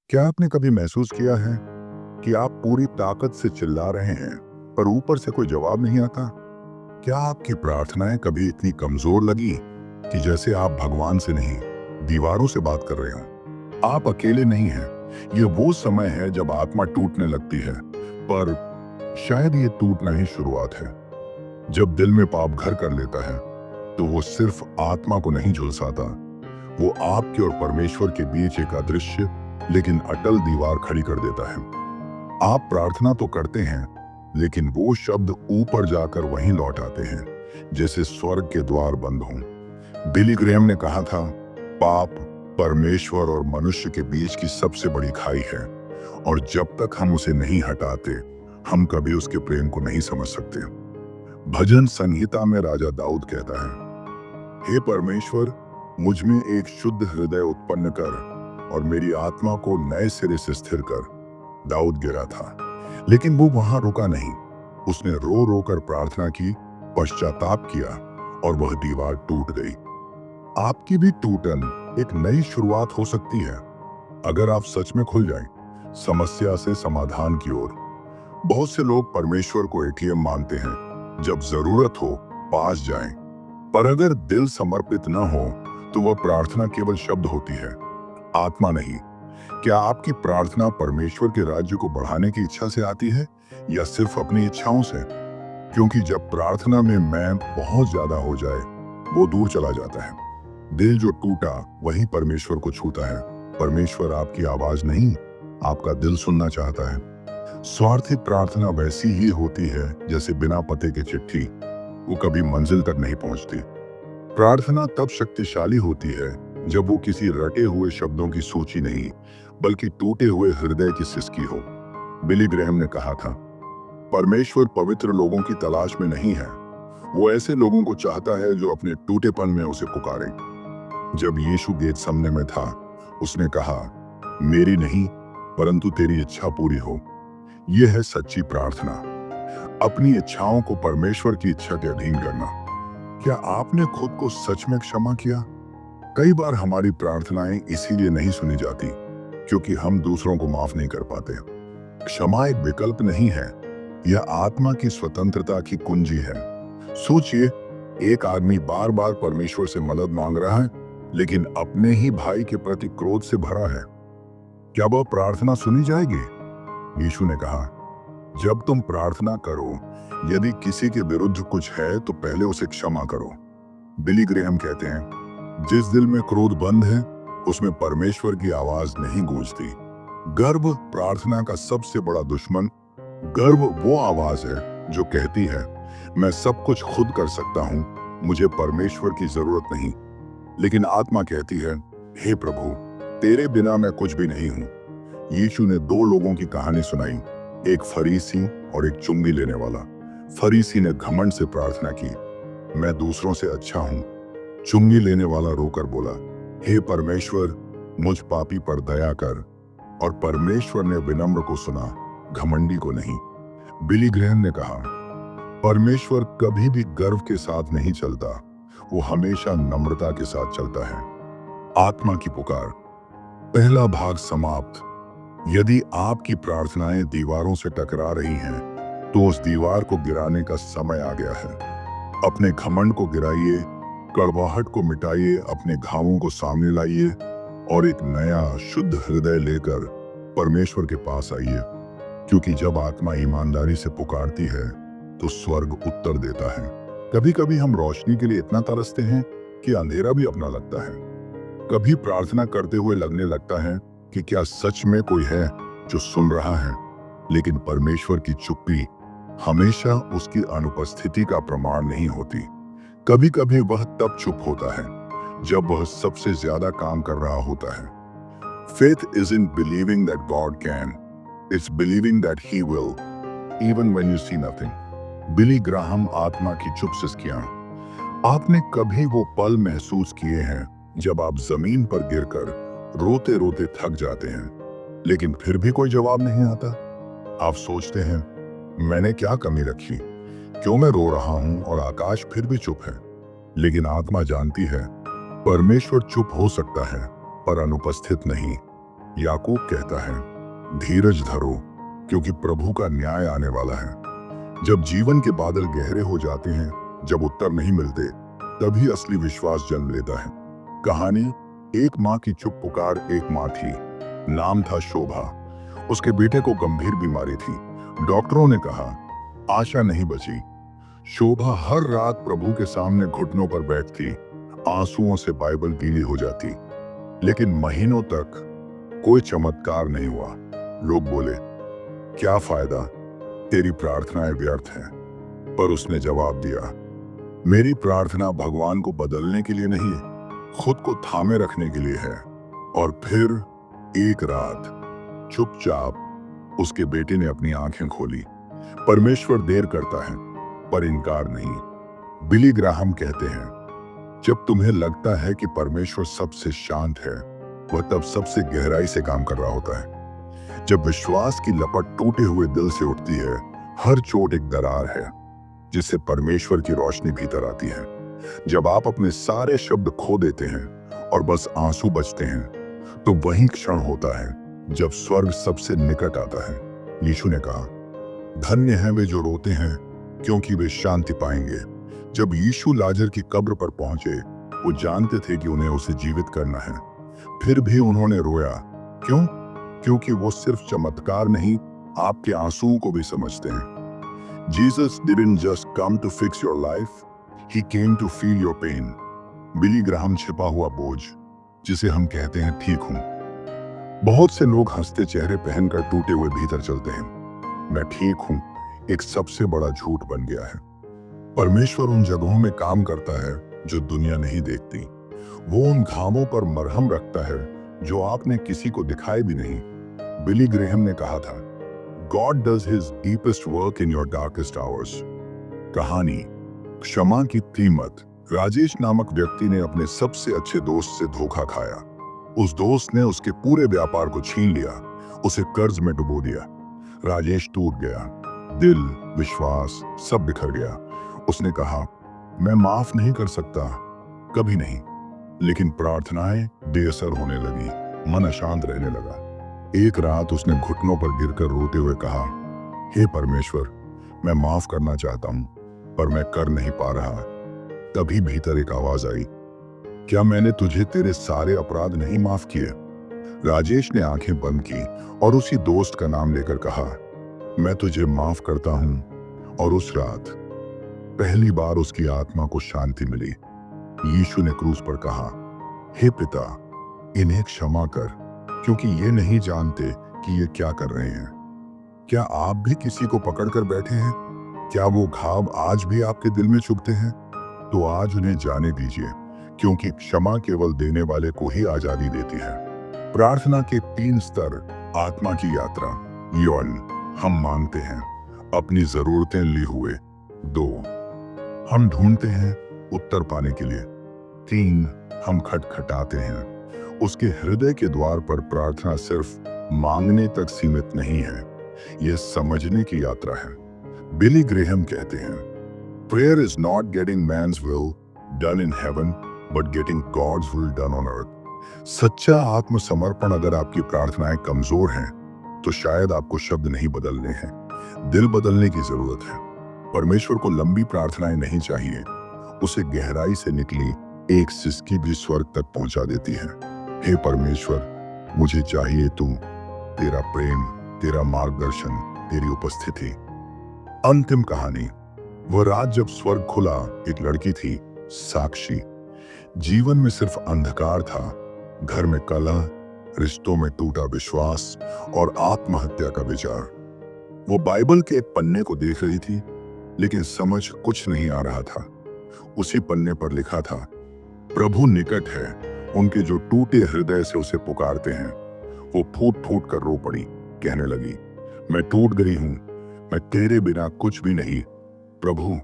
क्या आपने कभी महसूस किया है कि आप पूरी ताकत से चिल्ला रहे हैं पर ऊपर से कोई जवाब नहीं आता? क्या आपकी प्रार्थनाएं कभी इतनी कमजोर लगी कि जैसे आप भगवान से नहीं, दीवारों से बात कर रहे हो? आप अकेले नहीं हैं। ये वो समय है जब आत्मा टूटने लगती है, पर शायद ये टूटना ही शुरुआत है। जब दिल में पाप घर कर लेता है, तो वो सिर्फ आत्मा को नहीं झुलसाता, वो आपके और परमेश्वर के बीच एक अदृश्य लेकिन अटल दीवार खड़ी कर देता है। आप प्रार्थना तो करते हैं, लेकिन वो शब्द ऊपर जाकर वहीं लौट आते हैं, जैसे स्वर्ग के द्वार बंद हों। बिली ग्रेहम ने कहा था, पाप परमेश्वर और मनुष्य के बीच की सबसे बड़ी खाई है, और जब तक हम उसे नहीं हटाते, हम कभी उसके प्रेम को नहीं समझ सकते। भजन संहिता में राजा दाऊद कहता है, हे परमेश्वर, मुझ में एक शुद्ध हृदय उत्पन्न कर और मेरी आत्मा को नए सिरे से स्थिर कर। दाऊद गिरा था, लेकिन वो वहां रुका नहीं। उसने रो रो कर प्रार्थना की, पश्चाताप किया, और वह दीवार टूट गई। आपकी भी टूटन एक नई शुरुआत हो सकती है, अगर आप सच में खुल जाएं, समस्या से समाधान की ओर। बहुत से लोग परमेश्वर को एटीएम मानते हैं, जब जरूरत हो पास जाएं। पर अगर दिल समर्पित न हो, तो वह प्रार्थना केवल शब्द होती है, आत्मा नहीं। क्या आपकी प्रार्थना परमेश्वर के राज्य को बढ़ाने की इच्छा से आती है, या सिर्फ अपनी इच्छाओं से? क्योंकि जब प्रार्थना में मैं बहुत ज्यादा हो जाए, वो दूर चला जाता है। दिल जो टूटा वही परमेश्वर को छूता है। परमेश्वर आपकी आवाज नहीं, आपका दिल सुनना चाहता है। स्वार्थी प्रार्थना वैसी ही होती है जैसे बिना पते के चिट्ठी, वो कभी मंजिल तक नहीं पहुंचती। प्रार्थना तब शक्तिशाली होती है जब वो किसी रटे हुए शब्दों की सूची नहीं, बल्कि टूटे हुए हृदय की सिसकी हो। बिली ग्रेहम ने कहा था, परमेश्वर पवित्र लोगों की तलाश में नहीं है, वो ऐसे लोगों को चाहता है जो अपने टूटेपन में उसे पुकारें। जब यीशु गेतसमने में था, उसने कहा, मेरी नहीं परंतु तेरी इच्छा पूरी हो। यह है सच्ची प्रार्थना, अपनी इच्छाओं को परमेश्वर की इच्छा के अधीन करना। क्या आपने खुद को सच में क्षमा किया? कई बार हमारी प्रार्थनाएं इसीलिए नहीं सुनी जाती क्योंकि हम दूसरों को माफ नहीं कर पाते। क्षमा एक विकल्प नहीं है, यह आत्मा की स्वतंत्रता की कुंजी है। सोचिए, एक आदमी बार बार परमेश्वर से मदद मांग रहा है, लेकिन अपने ही भाई के प्रति क्रोध से भरा है। क्या वह प्रार्थना सुनी जाएगी? यीशु ने कहा, जब तुम प्रार्थना करो, यदि किसी के विरुद्ध कुछ है तो पहले उसे क्षमा करो। बिली ग्रेहम कहते हैं, जिस दिल में क्रोध बंद है, उसमें परमेश्वर की आवाज नहीं गूंजती। गर्व प्रार्थना का सबसे बड़ा दुश्मन। गर्व वो आवाज है जो कहती है, मैं सब कुछ खुद कर सकता हूं, मुझे परमेश्वर की जरूरत नहीं। लेकिन आत्मा कहती है, हे प्रभु, तेरे बिना मैं कुछ भी नहीं हूं। यीशु ने दो लोगों की कहानी सुनाई, एक फरीसी और एक चुंगी लेने वाला। फरीसी ने घमंड से प्रार्थना की, मैं दूसरों से अच्छा हूं। चुंगी लेने वाला रोकर बोला, हे परमेश्वर, मुझ पापी पर दया कर। और परमेश्वर ने विनम्र को सुना, घमंडी को नहीं। बिली ग्रेहम ने कहा, परमेश्वर कभी भी गर्व के साथ नहीं चलता, वो हमेशा नम्रता के साथ चलता है। आत्मा की पुकार, पहला भाग समाप्त। यदि आपकी प्रार्थनाएं दीवारों से टकरा रही हैं, तो उस दीवार को गिराने का समय आ गया है। अपने घमंड को गिराइए, कड़वाहट को मिटाइए, अपने घावों को सामने लाइए और एक नया शुद्ध हृदय लेकर परमेश्वर के पास आइए। क्योंकि जब आत्मा ईमानदारी से पुकारती है, तो स्वर्ग उत्तर देता है। कभी कभी हम रोशनी के लिए इतना तरसते हैं कि अंधेरा भी अपना लगता है। कभी प्रार्थना करते हुए लगने लगता है कि क्या सच में कोई है जो सुन रहा है। लेकिन परमेश्वर की चुप्पी हमेशा उसकी अनुपस्थिति का प्रमाण नहीं होती। कभी कभी वह तब चुप होता है जब वह सबसे ज्यादा काम कर रहा होता है। Faith isn't believing that God can, it's believing that He will, even when you see nothing. Billy Graham, आत्मा की चुप सिसकियां। आपने कभी वो पल महसूस किए हैं जब आप जमीन पर गिरकर रोते रोते थक जाते हैं, लेकिन फिर भी कोई जवाब नहीं आता? आप सोचते हैं, मैंने क्या कमी रखी, क्यों मैं रो रहा हूं और आकाश फिर भी चुप है? लेकिन आत्मा जानती है, परमेश्वर चुप हो सकता है पर अनुपस्थित नहीं। याकूब कहता है, धीरज धरो क्योंकि प्रभु का न्याय आने वाला है। जब जीवन के बादल गहरे हो जाते हैं, जब उत्तर नहीं मिलते, तभी असली विश्वास जन्म लेता है। कहानी, एक माँ की चुप पुकार। एक माँ थी, नाम था शोभा। उसके बेटे को गंभीर बीमारी थी। डॉक्टरों ने कहा आशा नहीं बची। शोभा हर रात प्रभु के सामने घुटनों पर बैठती, आंसुओं से बाइबल गीली हो जाती। लेकिन महीनों तक कोई चमत्कार नहीं हुआ। लोग बोले, क्या फायदा, तेरी प्रार्थनाएं व्यर्थ हैं। पर उसने जवाब दिया, मेरी प्रार्थना भगवान को बदलने के लिए नहीं, खुद को थामे रखने के लिए है। और फिर एक रात चुपचाप उसके बेटे ने अपनी आंखें खोली। परमेश्वर देर करता है पर इनकार नहीं। बिली ग्राहम कहते हैं, जब तुम्हें लगता है कि परमेश्वर सबसे शांत है, वह तब सबसे गहराई से काम कर रहा होता है। जब विश्वास की लपट टूटे हुए दिल से उठती है, हर चोट एक दरार है जिससे परमेश्वर की रोशनी भीतर आती है। जब आप अपने सारे शब्द खो देते हैं और बस आंसू बचते हैं, तो वही क्षण होता है जब स्वर्ग सबसे निकट आता है। यीशु ने कहा, धन्य हैं वे जो रोते हैं क्योंकि वे शांति पाएंगे। जब यीशु लाजर की कब्र पर पहुंचे, वो जानते थे कि उन्हें उसे जीवित करना है। फिर भी उन्होंने रोया। क्यों? क्योंकि वो सिर्फ चमत्कार नहीं, आपके आंसुओं को भी समझते हैं। Jesus didn't just come to fix your life, he came to feel your pain. Billy Graham छिपा हुआ बोझ, जिसे हम कहते हैं ठीक हूं। बहुत से लोग हंसते चेहरे पहनकर टूटे हुए भीतर चलते हैं। मैं ठीक हूं एक सबसे बड़ा झूठ बन गया है। परमेश्वर उन जगहों में काम करता है जो दुनिया नहीं देखती। वो उन घावों पर मरहम रखता है जो आपने किसी को दिखाए भी नहीं। बिली ग्रेहम ने कहा था, God does his deepest work in your darkest hours. कहानी, क्षमा की कीमत। राजेश नामक व्यक्ति ने अपने सबसे अच्छे दोस्त से धोखा खाया। उस दोस्त ने उसके पूरे व्यापार को छीन लिया, उसे कर्ज में डुबो दिया। राजेश टूट गया, दिल, विश्वास सब बिखर गया। उसने कहा, मैं माफ नहीं कर सकता, कभी नहीं। लेकिन प्रार्थनाएं बेअसर होने लगी, मन अशांत रहने लगा। एक रात उसने घुटनों पर गिरकर रोते हुए कहा, हे परमेश्वर, मैं माफ करना चाहता हूं पर मैं कर नहीं पा रहा। तभी भीतर एक आवाज आई, क्या मैंने तुझे तेरे सारे अपराध नहीं माफ किए? राजेश ने आंखें बंद की और उसी दोस्त का नाम लेकर कहा, मैं तुझे माफ करता हूं। और उस रात पहली बार उसकी आत्मा को शांति मिली। यीशु ने क्रूस पर कहा, हे पिता, इन्हें क्षमा कर, क्योंकि ये नहीं जानते कि ये क्या कर रहे हैं। क्या आप भी किसी को पकड़कर बैठे हैं? क्या वो घाव आज भी आपके दिल में चुभते हैं? तो आज उन्हें जाने दीजिए, क्योंकि क्षमा केवल देने वाले को ही आजादी देती है। प्रार्थना के 3 स्तर। आत्मा की यात्रा। 1, हम मांगते हैं, अपनी जरूरतें ली हुए। 2, हम ढूंढते हैं उत्तर पाने के लिए। 3, हम खटखटाते हैं। उसके हृदय के द्वार पर प्रार्थना सिर्फ मांगने तक सीमित नहीं है, यह समझने की यात्रा है। बिली ग्रेहम कहते हैं, prayer is not getting man's will done in heaven but getting God's will done on earth. सच्चा आत्मसमर्पण। अगर आपकी प्रार्थनाएं कमजोर हैं तो शायद आपको शब्द नहीं बदलने हैं, दिल बदलने की जरूरत है। परमेश्वर को लंबी प्रार्थनाएं नहीं चाहिए, उसे गहराई से निकली एक सिसकी भी स्वर्ग तक पहुंचा देती है। हे परमेश्वर, मुझे चाहिए तू, तेरा प्रेम, तेरा मार्गदर्शन, तेरी उपस्थिति। अंतिम कहानी। वह रात जब स्वर्ग खुला, एक लड़की थी, साक्षी। जीवन में सिर्फ अंधकार था, घर में कलह, रिश्तों में टूटा विश्वास और आत्महत्या का विचार। वो बाइबल के एक पन्ने को देख रही थी, लेकिन समझ कुछ नहीं आ रहा था। उसी पन्ने पर लिखा था, प्रभु निकट है, उनके जो टूटे हृदय से उसे पुकारते हैं। वो फूट फूट कर रो पड़ी, कहने लगी, मैं टूट गई हूं, मैं तेरे बिना कुछ भी नहीं प्रभु।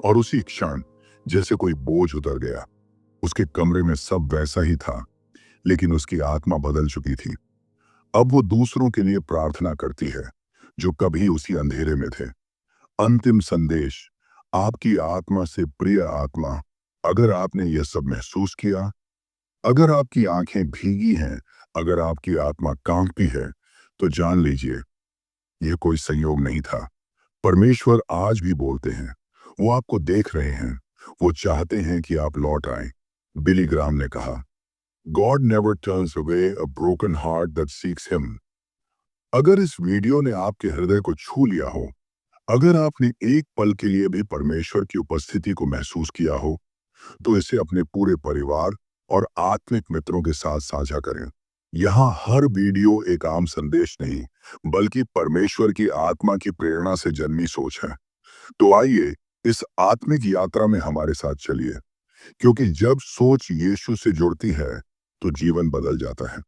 और उसी क्षण जैसे कोई बोझ उतर गया। उसके कमरे में सब वैसा ही था, लेकिन उसकी आत्मा बदल चुकी थी। अब वो दूसरों के लिए प्रार्थना करती है जो कभी उसी अंधेरे में थे। अंतिम संदेश, आपकी आत्मा से प्रिय आत्मा, अगर आपने यह सब महसूस किया, अगर आपकी आंखें भीगी हैं, अगर आपकी आत्मा कांपती है तो जान लीजिए यह कोई संयोग नहीं था। परमेश्वर आज भी बोलते हैं। वो आपको देख रहे हैं। वो चाहते हैं कि आप लौट आएं। बिली ग्राम ने कहा, God never turns away a broken heart that seeks him. अगर इस वीडियो ने आपके हृदय को छू लिया हो, अगर आपने एक पल के लिए भी परमेश्वर की उपस्थिति को महसूस किया हो, तो इसे अपने पूरे परिवार और आत्मिक मित्रों के साथ साझा करें। यहाँ हर वीडियो एक आम संदेश नहीं, बल्कि परमेश्वर की आत्मा की प्रेरणा से जन्मी सोच है। तो आइए इस आत्मिक यात्रा में हमारे साथ चलिए, क्योंकि जब सोच यीशु से जुड़ती है तो जीवन बदल जाता है।